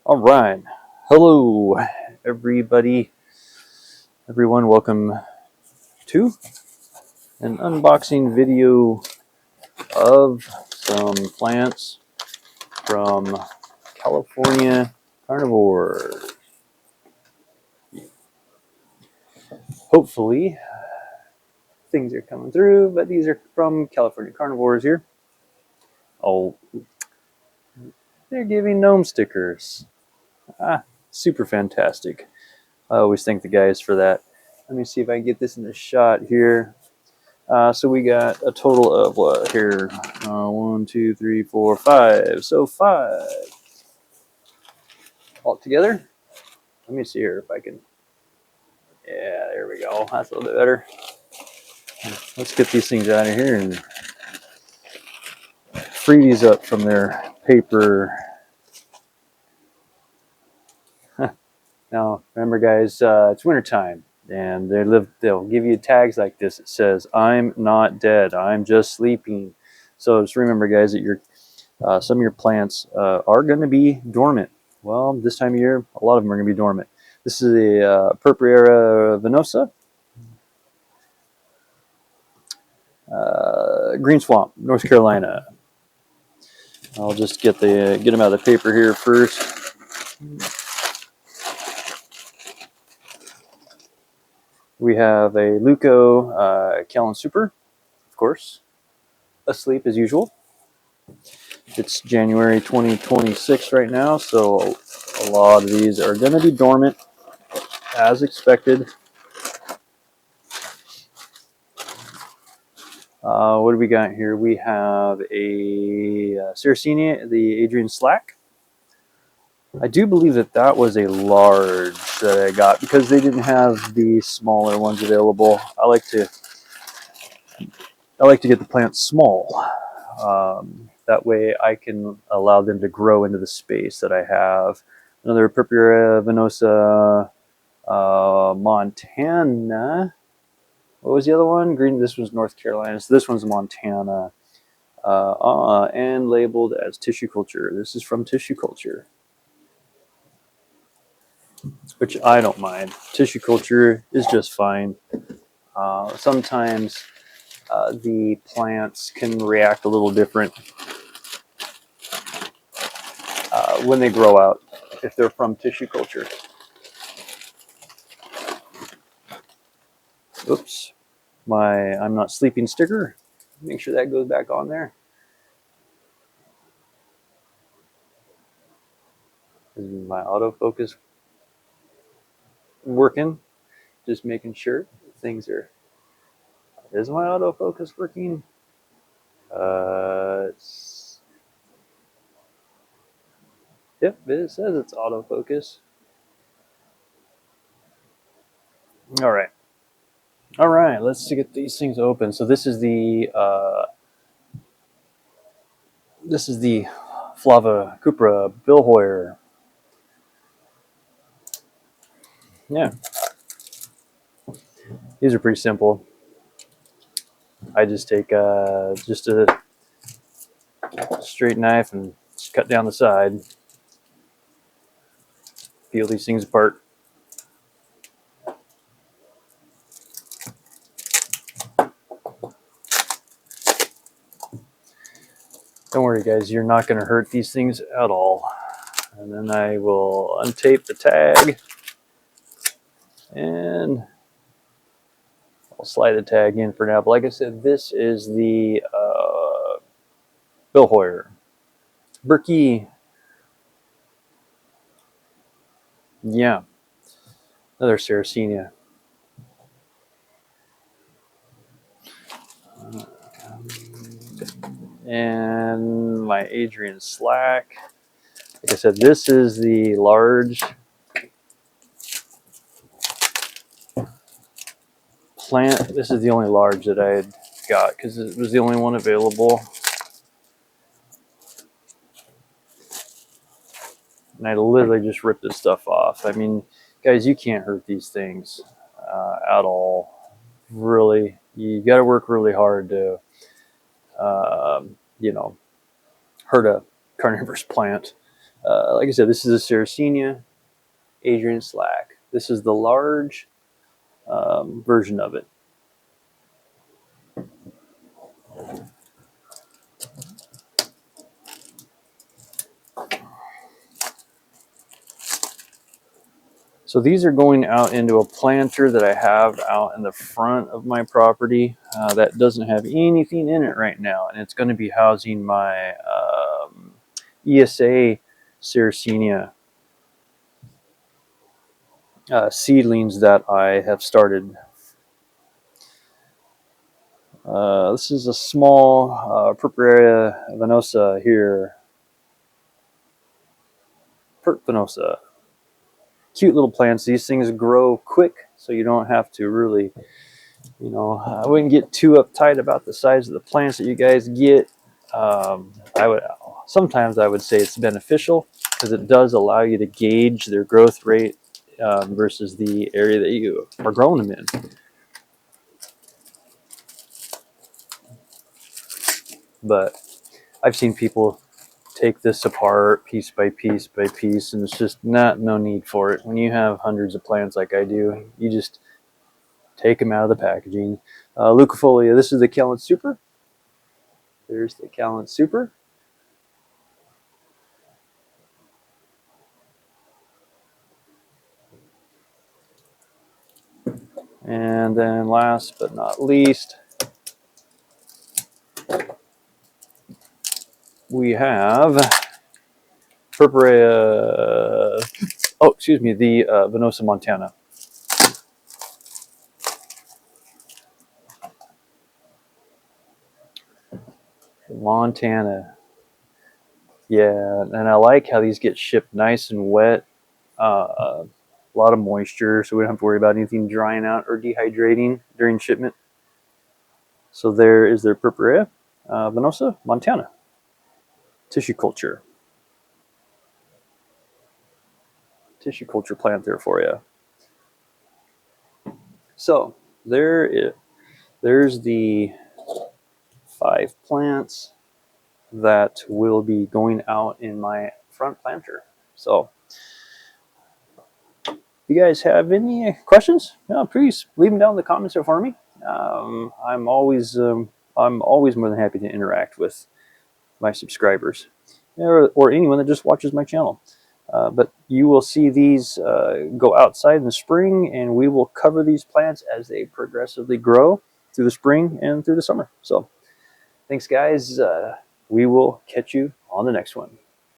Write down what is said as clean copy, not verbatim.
All right. Hello, everybody. Everyone, welcome to an unboxing video of some plants from California Carnivores. Hopefully, things are coming through, but these are from California Carnivores here. Oh, they're giving gnome stickers. Super fantastic. I always thank the guys for that. Let me see if I can get this in a shot here. So we got a total of what here? 1, 2, 3, 4, 5. So 5 all together. Let me see here if I can. Yeah, there we go. That's a little bit better. Let's get these things out of here and free these up from their paper. Now, remember, guys, it's wintertime, and they'll give you tags like this. It says, "I'm not dead. I'm just sleeping." So just remember, guys, that some of your plants are going to be dormant. Well, this time of year, a lot of them are going to be dormant. This is the Purpurea Venosa. Green Swamp, North Carolina. I'll just get them out of the paper here first. We have a Leucophylla Super, of course, asleep as usual. It's January 2026 right now, so a lot of these are going to be dormant, as expected. What do we got here? We have a Sarracenia, the Adrian Slack. I do believe that was a large that I got because they didn't have the smaller ones available. I like to get the plants small. That way I can allow them to grow into the space that I have. Another Purpurea Venosa, Montana. What was the other one? Green. This was North Carolina. So this one's Montana, and labeled as tissue culture. This is from tissue culture, which I don't mind. Tissue culture is just fine. Sometimes the plants can react a little different when they grow out if they're from tissue culture. Oops, my I'm not sleeping sticker. Make sure that goes back on there. Is my autofocus working? Just making sure things are. Is my autofocus working? Yep, it says it's autofocus. All right. Let's get these things open. So this is the Flava Cupra Bill Hoyer. Yeah, these are pretty simple. I just take just a straight knife and just cut down the side. Peel these things apart. Don't worry, guys, you're not going to hurt these things at all. And then I will untape the tag and I'll slide the tag in for now. But like I said, this is the Bill Hoyer. Berkey. Yeah. Another Sarracenia. And my Adrian Slack. Like I said, this is the large plant. This is the only large that I had got because it was the only one available. And I literally just ripped this stuff off. I mean, guys, you can't hurt these things at all. Really, you got to work really hard to, hurt a carnivorous plant. Like I said, this is a Sarracenia Adrian slack. This is the large version of it. So these are going out into a planter that I have out in the front of my property that doesn't have anything in it right now. And it's going to be housing my ESA Sarracenia seedlings that I have started. This is a small Purpurea Venosa here. Venosa. Cute little plants. These things grow quick, so you don't have to really, you know, I wouldn't get too uptight about the size of the plants that you guys get. Sometimes I would say it's beneficial because it does allow you to gauge their growth rate versus the area that you are growing them in. But I've seen people take this apart piece by piece by piece, and it's just no need for it. When you have hundreds of plants like I do, you just take them out of the packaging. Leucophylla, this is the Calent Super. There's the Calent Super. And then last but not least, we have Purpurea, oh, excuse me, the Venosa Montana. Montana. Yeah, and I like how these get shipped nice and wet. A lot of moisture, so we don't have to worry about anything drying out or dehydrating during shipment. So there is their Purpurea Venosa Montana tissue culture plant there for you. So there's the 5 plants that will be going out in my front planter. So if you guys have any questions, please leave them down in the comments for me. I'm always more than happy to interact with my subscribers or anyone that just watches my channel. But you will see these go outside in the spring, and we will cover these plants as they progressively grow through the spring and through the summer. So thanks, guys. We will catch you on the next one.